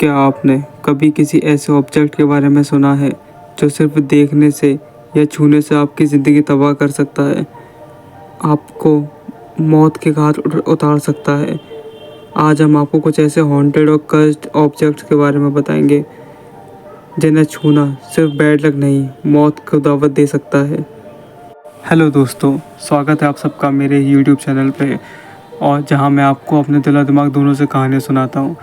क्या आपने कभी किसी ऐसे ऑब्जेक्ट के बारे में सुना है जो सिर्फ देखने से या छूने से आपकी ज़िंदगी तबाह कर सकता है, आपको मौत के घाट उतार सकता है? आज हम आपको कुछ ऐसे हॉन्टेड और कर्स्ड ऑब्जेक्ट्स के बारे में बताएंगे जिन्हें छूना सिर्फ बैड लक नहीं, मौत को दावत दे सकता है। हेलो दोस्तों, स्वागत है आप सबका मेरे यूट्यूब चैनल पे, और जहां मैं आपको अपने दिल और दिमाग दोनों से कहानियाँ सुनाता हूं।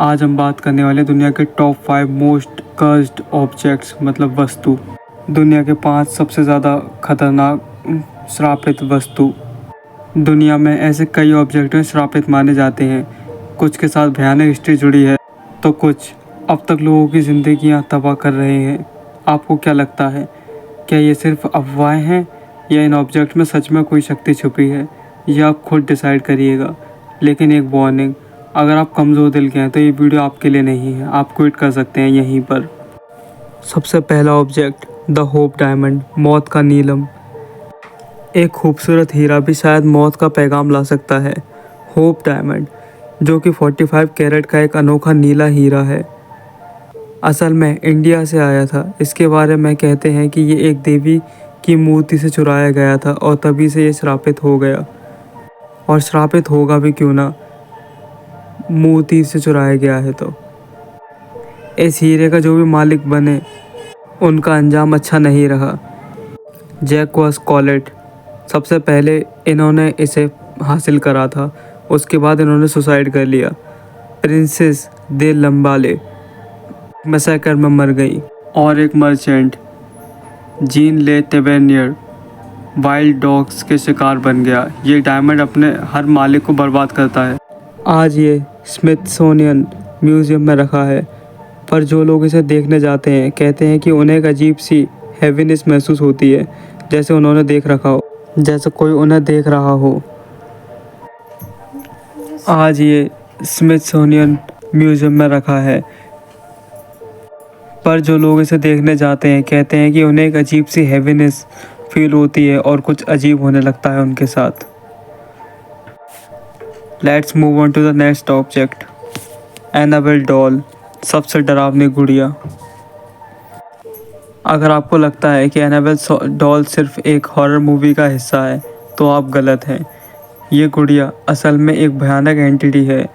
आज हम बात करने वाले दुनिया के टॉप 5 मोस्ट कर्स्ड ऑब्जेक्ट्स, मतलब वस्तु। दुनिया के 5 सबसे ज़्यादा खतरनाक श्रापित वस्तु। दुनिया में ऐसे कई ऑब्जेक्ट हैं श्रापित माने जाते हैं। कुछ के साथ भयानक हिस्ट्री जुड़ी है, तो कुछ अब तक लोगों की ज़िंदगियां तबाह कर रहे हैं। आपको क्या लगता है, क्या ये सिर्फ अफवाहें हैं या इन ऑब्जेक्ट में सच में कोई शक्ति छुपी है? यह आप खुद डिसाइड करिएगा। लेकिन एक वार्निंग, अगर आप कमज़ोर दिल के हैं तो ये वीडियो आपके लिए नहीं है। आप क्विट कर सकते हैं यहीं पर। सबसे पहला ऑब्जेक्ट, द होप डायमंड, मौत का नीलम। एक खूबसूरत हीरा भी शायद मौत का पैगाम ला सकता है। होप डायमंड, जो कि 45 कैरेट का एक अनोखा नीला हीरा है, असल में इंडिया से आया था। इसके बारे में कहते हैं कि ये एक देवी की मूर्ति से चुराया गया था और तभी से ये श्रापित हो गया। और श्रापित होगा भी क्यों ना, मूर्ति से चुराया गया है तो। इस हीरे का जो भी मालिक बने, उनका अंजाम अच्छा नहीं रहा। जैक्वास कॉलेट, सबसे पहले इन्होंने इसे हासिल करा था, उसके बाद इन्होंने सुसाइड कर लिया। प्रिंसेस दे लम्बाले मैसेकर में मर गई। और एक मर्चेंट, जीन ले टेवेनियर, वाइल्ड डॉग्स के शिकार बन गया। ये डायमंड अपने हर मालिक को बर्बाद करता है। आज ये स्मिथसोनियन म्यूज़ियम में रखा है, पर जो लोग इसे देखने जाते हैं कहते हैं कि उन्हें एक अजीब सी हैवीनेस महसूस होती है, जैसे उन्होंने देख रखा हो, जैसे कोई उन्हें देख रहा हो। आज ये स्मिथसोनियन म्यूज़ियम में रखा है, पर जो लोग इसे देखने जाते हैं कहते हैं कि उन्हें एक अजीब सी हैवीनेस फील होती है और कुछ अजीब होने लगता है उनके साथ। Let's move on to the next object, Annabelle doll, सबसे डरावनी गुड़िया। अगर आपको लगता है कि एनाबेल डॉल सिर्फ एक हॉरर मूवी का हिस्सा है, तो आप गलत हैं। ये गुड़िया असल में एक भयानक एंटिटी है।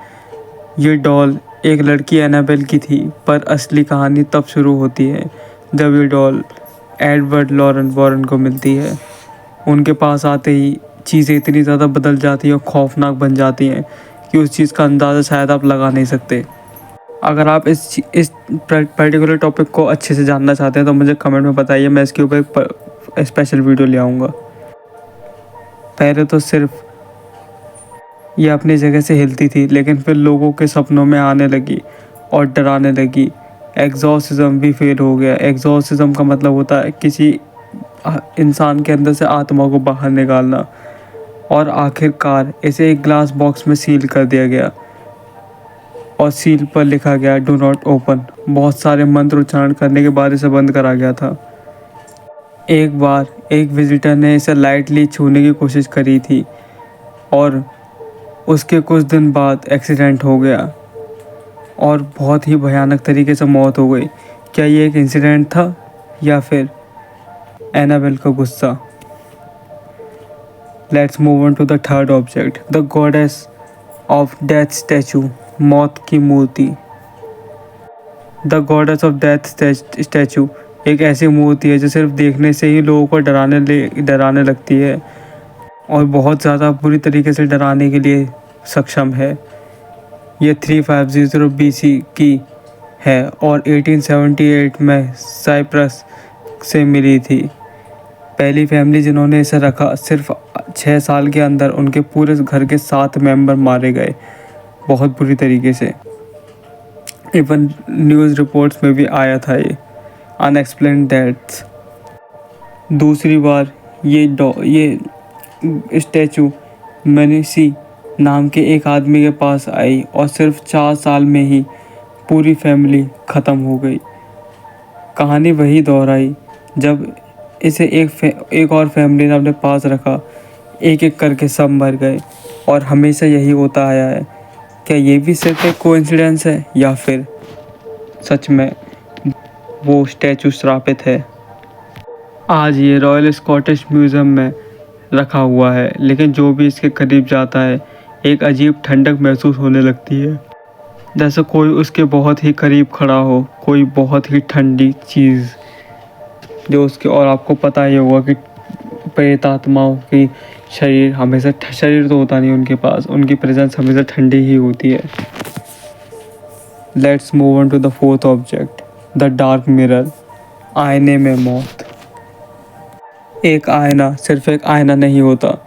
ये डॉल एक लड़की एनाबेल की थी, पर असली कहानी तब शुरू होती है जब ये डॉल एडवर्ड लॉरेन वॉरेन को मिलती है। उनके पास आते ही चीज़ें इतनी ज़्यादा बदल जाती हैं और खौफनाक बन जाती हैं कि उस चीज़ का अंदाज़ा शायद आप लगा नहीं सकते। अगर आप इस पर्टिकुलर टॉपिक को अच्छे से जानना चाहते हैं तो मुझे कमेंट में बताइए, मैं इसके ऊपर एक स्पेशल वीडियो ले आऊँगा। पहले तो सिर्फ ये अपनी जगह से हिलती थी, लेकिन फिर लोगों के सपनों में आने लगी और डराने लगी। एग्जॉर्सिज्म भी फेल हो गया। एग्जॉर्सिज्म का मतलब होता है किसी इंसान के अंदर से आत्मा को बाहर निकालना। और आखिरकार इसे एक ग्लास बॉक्स में सील कर दिया गया और सील पर लिखा गया डू नॉट ओपन। बहुत सारे मंत्र उच्चारण करने के बाद इसे बंद करा गया था। एक बार एक विजिटर ने इसे लाइटली छूने की कोशिश करी थी और उसके कुछ दिन बाद एक्सीडेंट हो गया और बहुत ही भयानक तरीके से मौत हो गई। क्या ये एक इंसिडेंट था या फिर एनाबेल का गुस्सा? Let's move on to the third object, the goddess of death statue, मौत की मूर्ति। The goddess of death statue एक ऐसी मूर्ति है जो सिर्फ देखने से ही लोगों को डराने लगती है और बहुत ज़्यादा बुरी तरीके से डराने के लिए सक्षम है। ये 350 BC की है और 1878 में साइप्रस से मिली थी। पहली फैमिली जिन्होंने इसे रखा, सिर्फ 6 साल के अंदर उनके पूरे घर के 7 मेंबर मारे गए, बहुत बुरी तरीके से। इवन न्यूज़ रिपोर्ट्स में भी आया था ये अनएक्सप्लेन्ड डेथ्स। दूसरी बार ये स्टैचू मनीषी नाम के एक आदमी के पास आई और सिर्फ 4 साल में ही पूरी फैमिली ख़त्म हो गई। कहानी वही दोहराई जब इसे एक और फैमिली ने अपने पास रखा, एक एक करके सब मर गए और हमेशा यही होता आया है। क्या ये भी सिर्फ एक कोइंसिडेंस है या फिर सच में वो स्टैचू श्रापित है। आज ये रॉयल स्कॉटिश म्यूज़ियम में रखा हुआ है, लेकिन जो भी इसके करीब जाता है एक अजीब ठंडक महसूस होने लगती है, जैसे कोई उसके बहुत ही करीब खड़ा हो, कोई बहुत ही ठंडी चीज़ जो उसके। और आपको पता ही होगा कि प्रेत आत्माओं की शरीर तो होता नहीं उनके पास, उनकी प्रेजेंस हमेशा ठंडी ही होती है। Let's move on to the fourth object, the dark mirror, आईने में मौत। एक आईना सिर्फ एक आईना नहीं होता।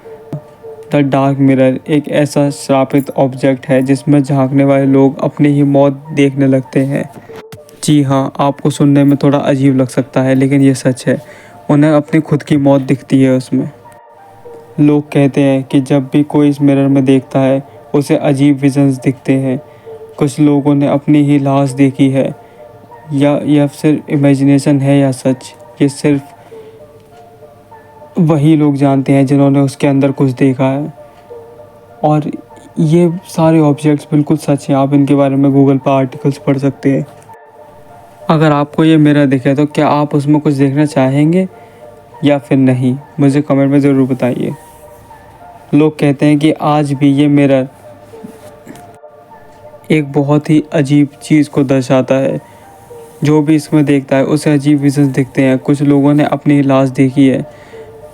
द डार्क मिरर एक ऐसा श्रापित ऑब्जेक्ट है जिसमें झांकने वाले लोग अपनी ही मौत देखने लगते हैं। जी हाँ, आपको सुनने में थोड़ा अजीब लग सकता है, लेकिन ये सच है। उन्हें अपनी खुद की मौत दिखती है उसमें। लोग कहते हैं कि जब भी कोई इस मिरर में देखता है उसे अजीब विजन्स दिखते हैं। कुछ लोगों ने अपनी ही लाश देखी है, या यह सिर्फ इमेजिनेशन है या सच, ये सिर्फ वही लोग जानते हैं जिन्होंने उसके अंदर कुछ देखा है। और ये सारे ऑब्जेक्ट्स बिल्कुल सच हैं, आप इनके बारे में गूगल पर आर्टिकल्स पढ़ सकते हैं। अगर आपको ये मिरर दिखे तो क्या आप उसमें कुछ देखना चाहेंगे या फिर नहीं, मुझे कमेंट में ज़रूर बताइए। लोग कहते हैं कि आज भी ये मिरर एक बहुत ही अजीब चीज़ को दर्शाता है। जो भी इसमें देखता है उसे अजीब विजन्स दिखते हैं। कुछ लोगों ने अपनी लाश देखी है।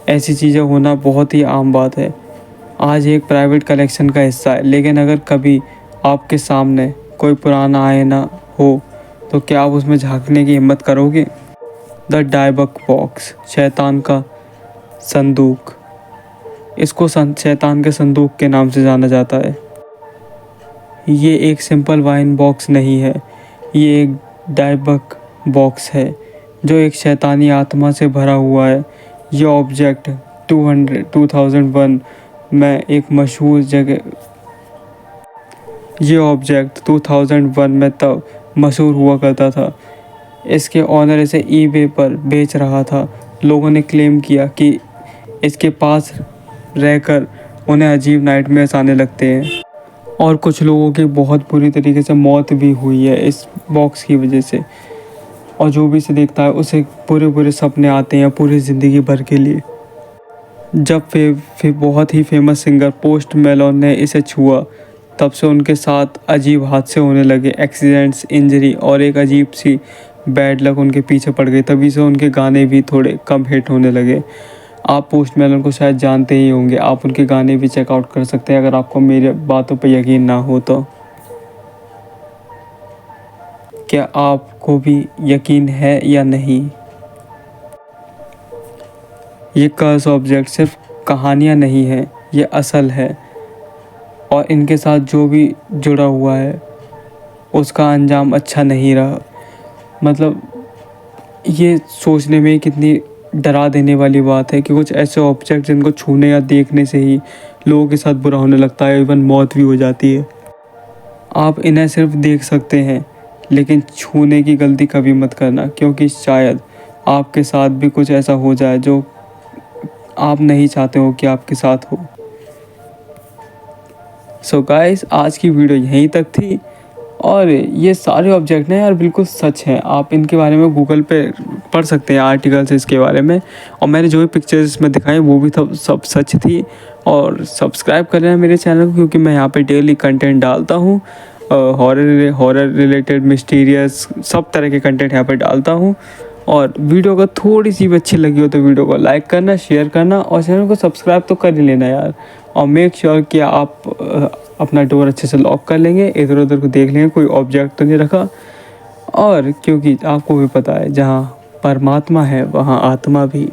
ऐसी चीज़ें होना बहुत ही आम बात है। आज एक प्राइवेट कलेक्शन का हिस्सा है, लेकिन अगर कभी आपके सामने कोई पुराना आईना हो तो क्या आप उसमें झांकने की हिम्मत करोगे? द डायबक बॉक्स, शैतान का संदूक। इसको शैतान के संदूक के नाम से जाना जाता है। ये एक सिंपल वाइन बॉक्स नहीं है, ये एक डायबक बॉक्स है जो एक शैतानी आत्मा से भरा हुआ है। ये ऑब्जेक्ट 2001 में एक मशहूर जगह ये ऑब्जेक्ट 2001 में तब मशहूर हुआ करता था। इसके ऑनर इसे ईबे पर बेच रहा था। लोगों ने क्लेम किया कि इसके पास रहकर उन्हें अजीब नाइटमेयर्स आने लगते हैं, और कुछ लोगों की बहुत बुरी तरीके से मौत भी हुई है इस बॉक्स की वजह से। और जो भी इसे देखता है उसे पूरे पूरे सपने आते हैं पूरी ज़िंदगी भर के लिए। जब बहुत ही फेमस सिंगर पोस्ट मेलोन ने इसे छुआ, तब से उनके साथ अजीब हादसे होने लगे, एक्सीडेंट्स, इंजरी और एक अजीब सी बैड लक उनके पीछे पड़ गई। तभी से उनके गाने भी थोड़े कम हिट होने लगे। आप पोस्ट मेलोन को शायद जानते ही होंगे, आप उनके गाने भी चेकआउट कर सकते हैं अगर आपको मेरी बातों पर यकीन ना हो तो। क्या आपको भी यकीन है या नहीं? ये कर्स ऑब्जेक्ट सिर्फ कहानियाँ नहीं हैं, ये असल है। और इनके साथ जो भी जुड़ा हुआ है उसका अंजाम अच्छा नहीं रहा। मतलब ये सोचने में कितनी डरा देने वाली बात है कि कुछ ऐसे ऑब्जेक्ट जिनको छूने या देखने से ही लोगों के साथ बुरा होने लगता है, इवन मौत भी हो जाती है। आप इन्हें सिर्फ देख सकते हैं, लेकिन छूने की गलती कभी मत करना, क्योंकि शायद आपके साथ भी कुछ ऐसा हो जाए जो आप नहीं चाहते हो कि आपके साथ हो। सो गाइस, आज की वीडियो यहीं तक थी। और ये सारे ऑब्जेक्ट ना यार बिल्कुल सच हैं, आप इनके बारे में गूगल पे पढ़ सकते हैं आर्टिकल्स इसके बारे में। और मैंने जो भी पिक्चर्स इसमें दिखाई वो भी सब सच थी। और सब्सक्राइब कर लेना मेरे चैनल को, क्योंकि मैं यहाँ पे डेली कंटेंट डालता हूँ। हॉरर रिलेटेड, मिस्टीरियस, सब तरह के कंटेंट यहाँ पे डालता हूँ। और वीडियो अगर थोड़ी सी भी अच्छी लगी हो तो वीडियो को लाइक करना, शेयर करना और चैनल को सब्सक्राइब तो कर ही लेना यार। और मेक श्योर कि आप अपना डोर अच्छे से लॉक कर लेंगे, इधर उधर को देख लेंगे कोई ऑब्जेक्ट तो नहीं रखा। और क्योंकि आपको भी पता है जहाँ परमात्मा है वहाँ आत्मा भी।